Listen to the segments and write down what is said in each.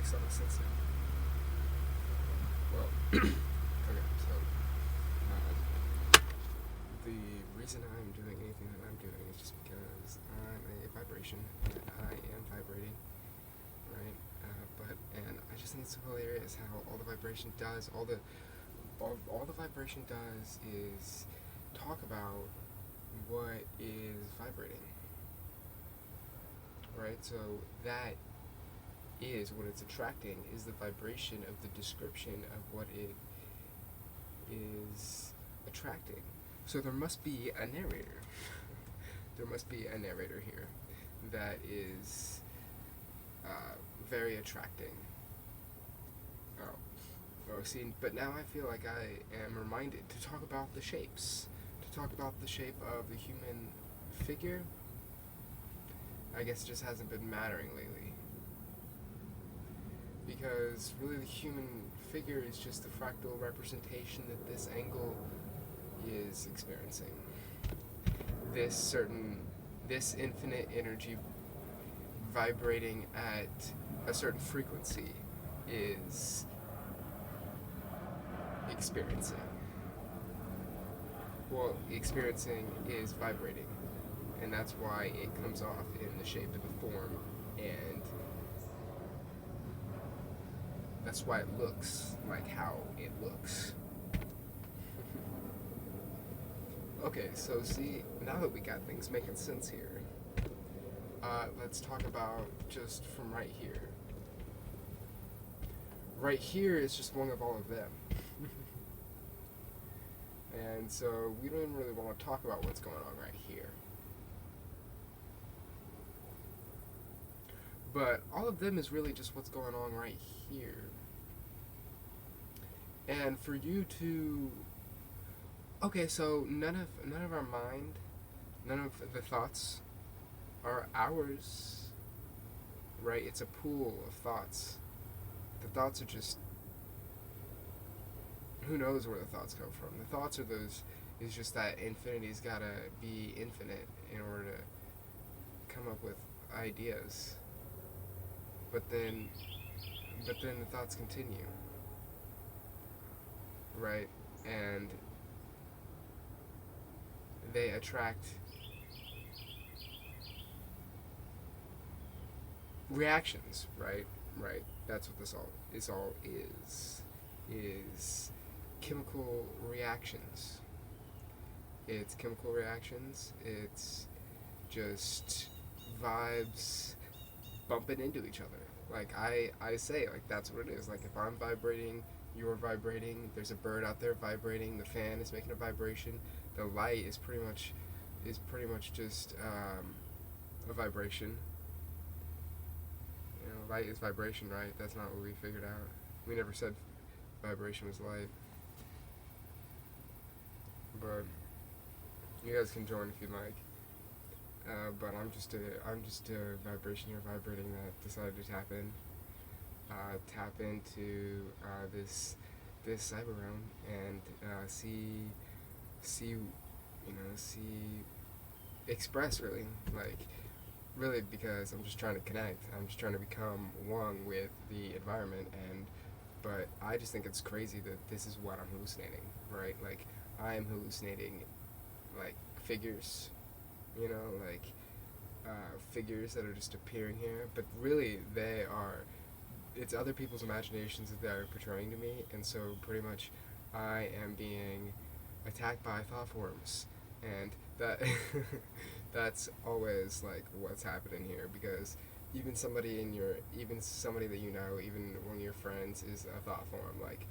makes a lot of sense now. Well, okay, so the reason I'm doing anything that I'm doing is just because I'm a vibration and I am vibrating, right? And I just think it's hilarious how all the vibration does, all the vibration does is talk about what is vibrating, right? So that is what it's attracting, is the vibration of the description of what it is attracting. So there must be a narrator. There must be a narrator here that is very attracting. See, but now I feel like I am reminded to talk about the shapes, to talk about the shape of the human figure. I guess it just hasn't been mattering lately. Because really the human figure is just a fractal representation that this angle is experiencing. This infinite energy vibrating at a certain frequency is experiencing. Well, experiencing is vibrating, and that's why it comes off in the shape of the form, and that's why it looks like how it looks. Okay, so see, now that we got things making sense here, let's talk about just from right here. Right here is just one of all of them. And so we don't even really want to talk about what's going on right here. But all of them is really just what's going on right here. And for you to... Okay, so none of our mind, none of the thoughts are ours, right? It's a pool of thoughts. The thoughts are just... Who knows where the thoughts come from? The thoughts are those... It's just that infinity's gotta be infinite in order to come up with ideas. But then the thoughts continue, right? And they attract reactions, right? Right. That's what this all is chemical reactions. It's chemical reactions. It's just vibes bumping into each other. Like I say, like that's what it is. Like if I'm vibrating, you're vibrating, there's a bird out there vibrating, the fan is making a vibration, the light is pretty much just a vibration. You know, light is vibration, right? That's not what we figured out. We never said vibration was light. But you guys can join if you like. But I'm just a vibration you're vibrating that decided to tap into this cyber realm and see express really because I'm just trying to connect. I'm just trying to become one with the environment, but I just think it's crazy that this is what I'm hallucinating, right? Like I am hallucinating like figures, figures that are just appearing here, but really it's other people's imaginations that they're portraying to me, and so pretty much I am being attacked by thought forms, and that that's always like what's happening here, because even somebody that you know, even one of your friends is a thought form. Like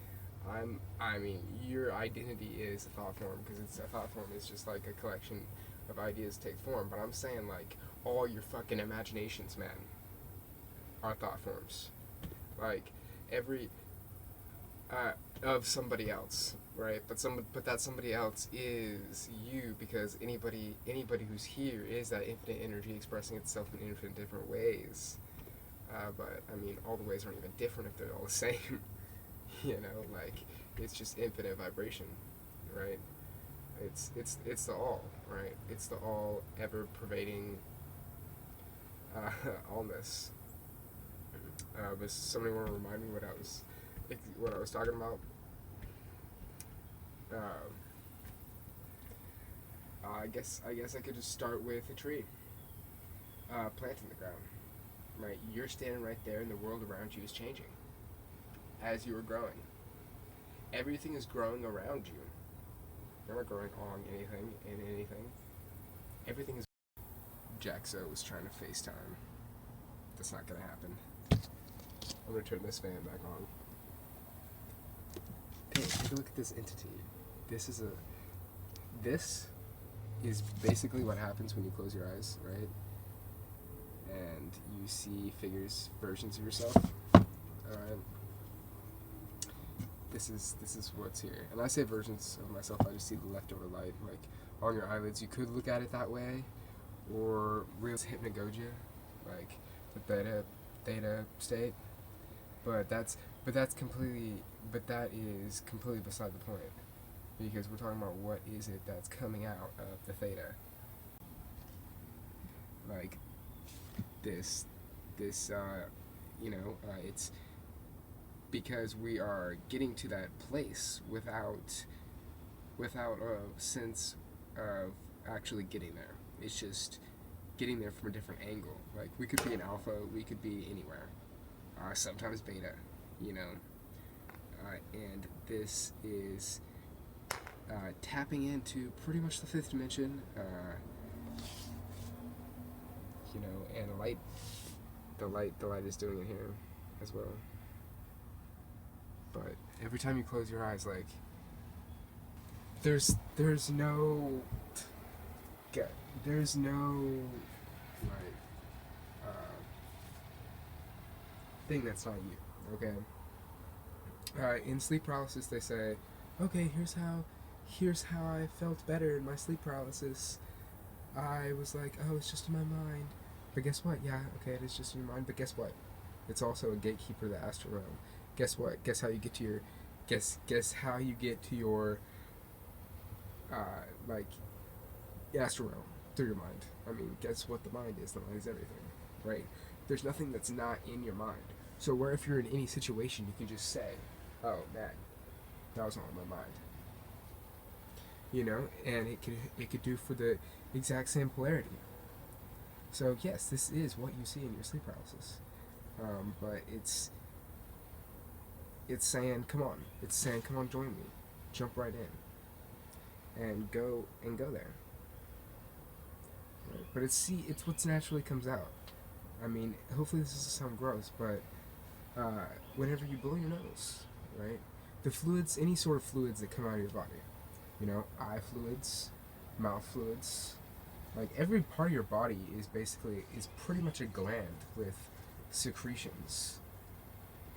your identity is a thought form, because it's a thought form is just like a collection of ideas take form, but I'm saying like all your fucking imaginations, man, are thought forms. Like every of somebody else, right? But that somebody else is you, because anybody who's here is that infinite energy expressing itself in infinite different ways. But I mean, all the ways aren't even different if they're all the same. Like it's just infinite vibration, right? It's the all, right? It's the all ever pervading allness. But somebody want to remind me what I was talking about? Uh, I guess I could just start with a tree, plant in the ground. Right, you're standing right there, and the world around you is changing as you are growing. Everything is growing around you. You're not growing on anything in anything. Everything is. Jaxo was trying to FaceTime. That's not gonna happen. I'm gonna turn this fan back on. Take a look at this entity. This is basically what happens when you close your eyes, right? And you see versions of yourself. Alright. This is what's here. And I say versions of myself, I just see the leftover light, like on your eyelids. You could look at it that way, or real hypnagogia, like the theta state. But that is completely beside the point, because we're talking about what is it that's coming out of the theta. Like this, it's because we are getting to that place without a sense of actually getting there. It's just getting there from a different angle. Like, we could be an alpha, we could be anywhere. Sometimes beta, and this is tapping into pretty much the fifth dimension, and the light is doing it here as well. But every time you close your eyes, like, there's no like thing that's not you. Okay. In sleep paralysis, they say, okay, here's how I felt better in my sleep paralysis. I was like, oh, it's just in my mind. But guess what? Yeah, okay, it is just in your mind. But guess what? It's also a gatekeeper of the astral realm. Guess what? Guess how you get to your like astral realm through your mind. I mean, guess what the mind is? The mind is everything, right? There's nothing that's not in your mind. So where if you're in any situation, you can just say, oh man, that was not in my mind. And it could do for the exact same polarity. So yes, this is what you see in your sleep paralysis. But it's saying, come on. It's saying, come on, join me. Jump right in. And go there. Right? But it's what naturally comes out. I mean, hopefully this doesn't sound gross, but whenever you blow your nose, right? The fluids, any sort of fluids that come out of your body, eye fluids, mouth fluids, like every part of your body is pretty much a gland with secretions,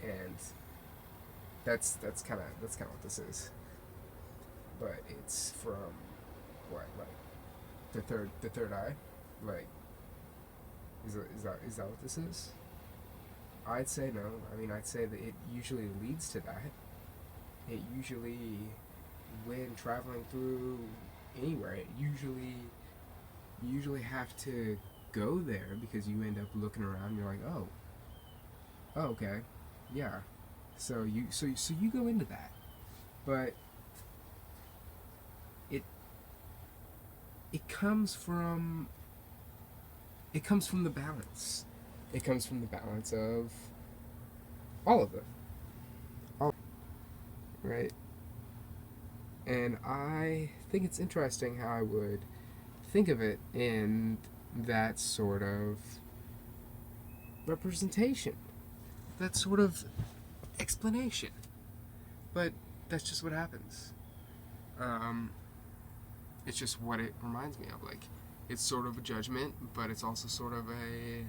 and that's kind of what this is. But it's from what, like the third eye, like is that what this is? I'd say no. I mean, I'd say that it usually leads to that. It usually, when traveling through anywhere, you usually have to go there, because you end up looking around and you're like, oh, okay, yeah. So you go into that, but it comes from the balance. It comes from the balance of all of them. Right? And I think it's interesting how I would think of it in that sort of representation, that sort of explanation. But that's just what happens. It's just what it reminds me of. Like, it's sort of a judgment, but it's also sort of a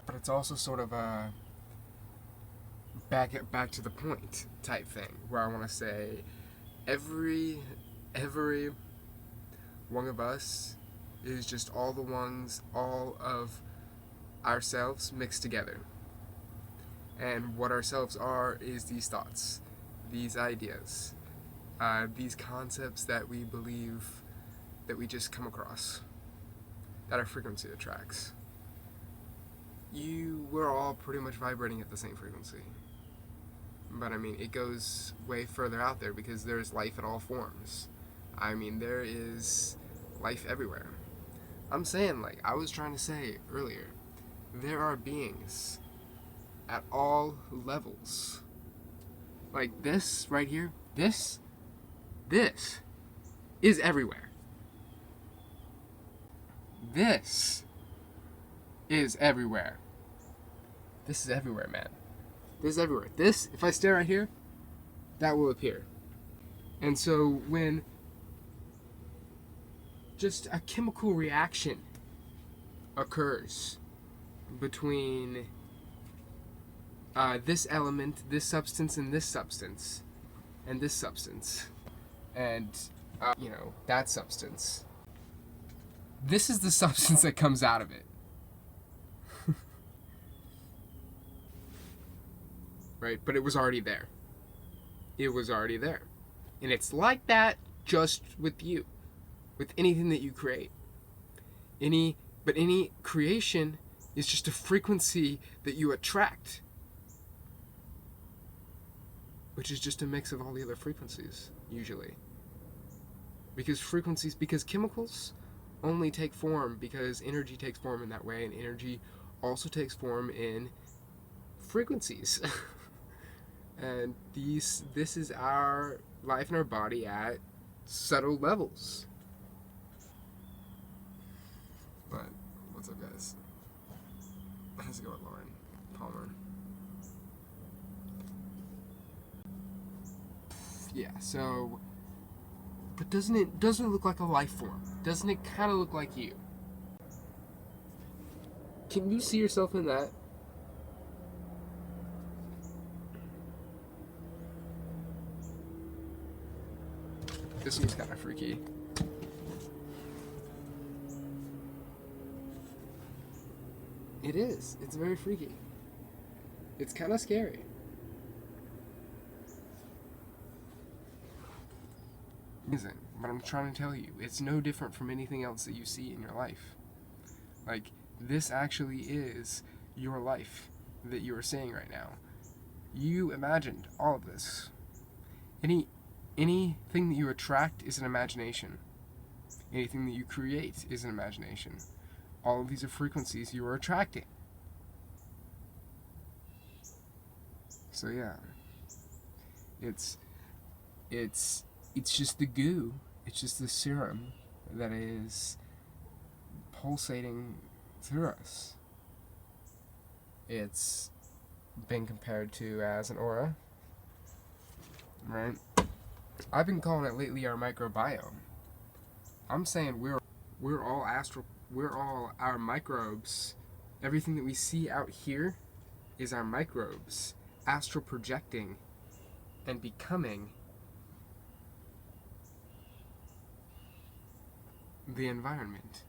but it's also sort of a back to the point type thing, where I want to say every one of us is just all of ourselves mixed together. And what ourselves are is these thoughts, these ideas, these concepts that we believe, that we just come across, that our frequency attracts. we're all pretty much vibrating at the same frequency. But I mean, it goes way further out there because there's life in all forms. I mean, there is life everywhere. I'm saying, like I was trying to say earlier, there are beings at all levels. Like this right here, this is everywhere. This is everywhere. This is everywhere, man. This is everywhere. This, if I stare right here, that will appear. And so when just a chemical reaction occurs between this element, this substance, and this substance, and this substance, and that substance, this is the substance that comes out of it. Right? But it was already there. It was already there. And it's like that just with you. With anything that you create. But any creation is just a frequency that you attract. Which is just a mix of all the other frequencies, usually. Because chemicals only take form because energy takes form in that way, and energy also takes form in frequencies. And this is our life in our body at subtle levels. But what's up, guys? How's it going, Lauren Palmer? Yeah, so, but doesn't it look like a life form? Doesn't it kind of look like you? Can you see yourself in that? This one's kind of freaky. It is. It's very freaky. It's kind of scary. Amazing. But I'm trying to tell you, it's no different from anything else that you see in your life. Like, this actually is your life that you are seeing right now. You imagined all of this. Anything that you attract is an imagination. Anything that you create is an imagination. All of these are frequencies you are attracting. So yeah, it's just the goo. It's just the serum that is pulsating through us. It's been compared to as an aura, right? I've been calling it lately our microbiome. I'm saying we're all our microbes. Everything that we see out here is our microbes astral projecting and becoming the environment.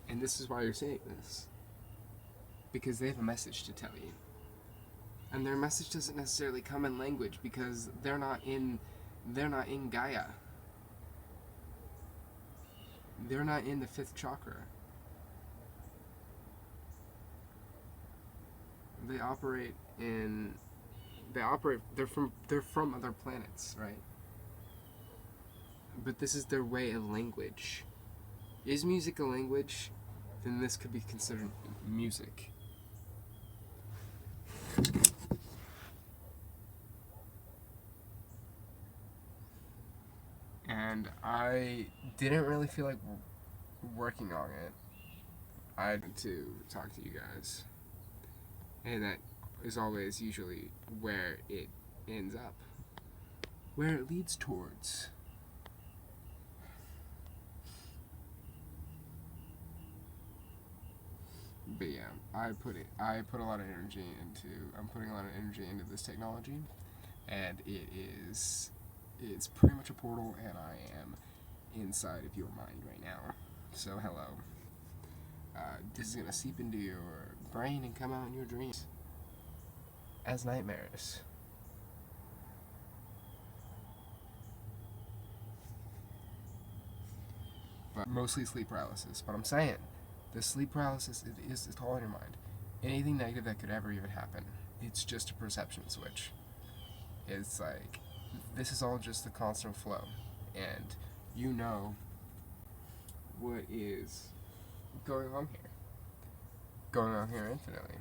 And this is why you're saying this. Because they have a message to tell you. And their message doesn't necessarily come in language because they're not in Gaia. They're not in the 5th chakra. They're from other planets, right? But this is their way of language. Is music a language? Then this could be considered music. And I didn't really feel like working on it. I had to talk to you guys. And that is always usually where it ends up. Where it leads towards. But yeah, I'm putting a lot of energy into this technology, and it's pretty much a portal, and I am inside of your mind right now. So hello. This is gonna seep into your brain and come out in your dreams as nightmares. But mostly sleep paralysis. But I'm saying, The sleep paralysis it's all in your mind. Anything negative that could ever even happen, it's just a perception switch. It's like, this is all just the constant flow, and you know what is going on here. Going on here infinitely.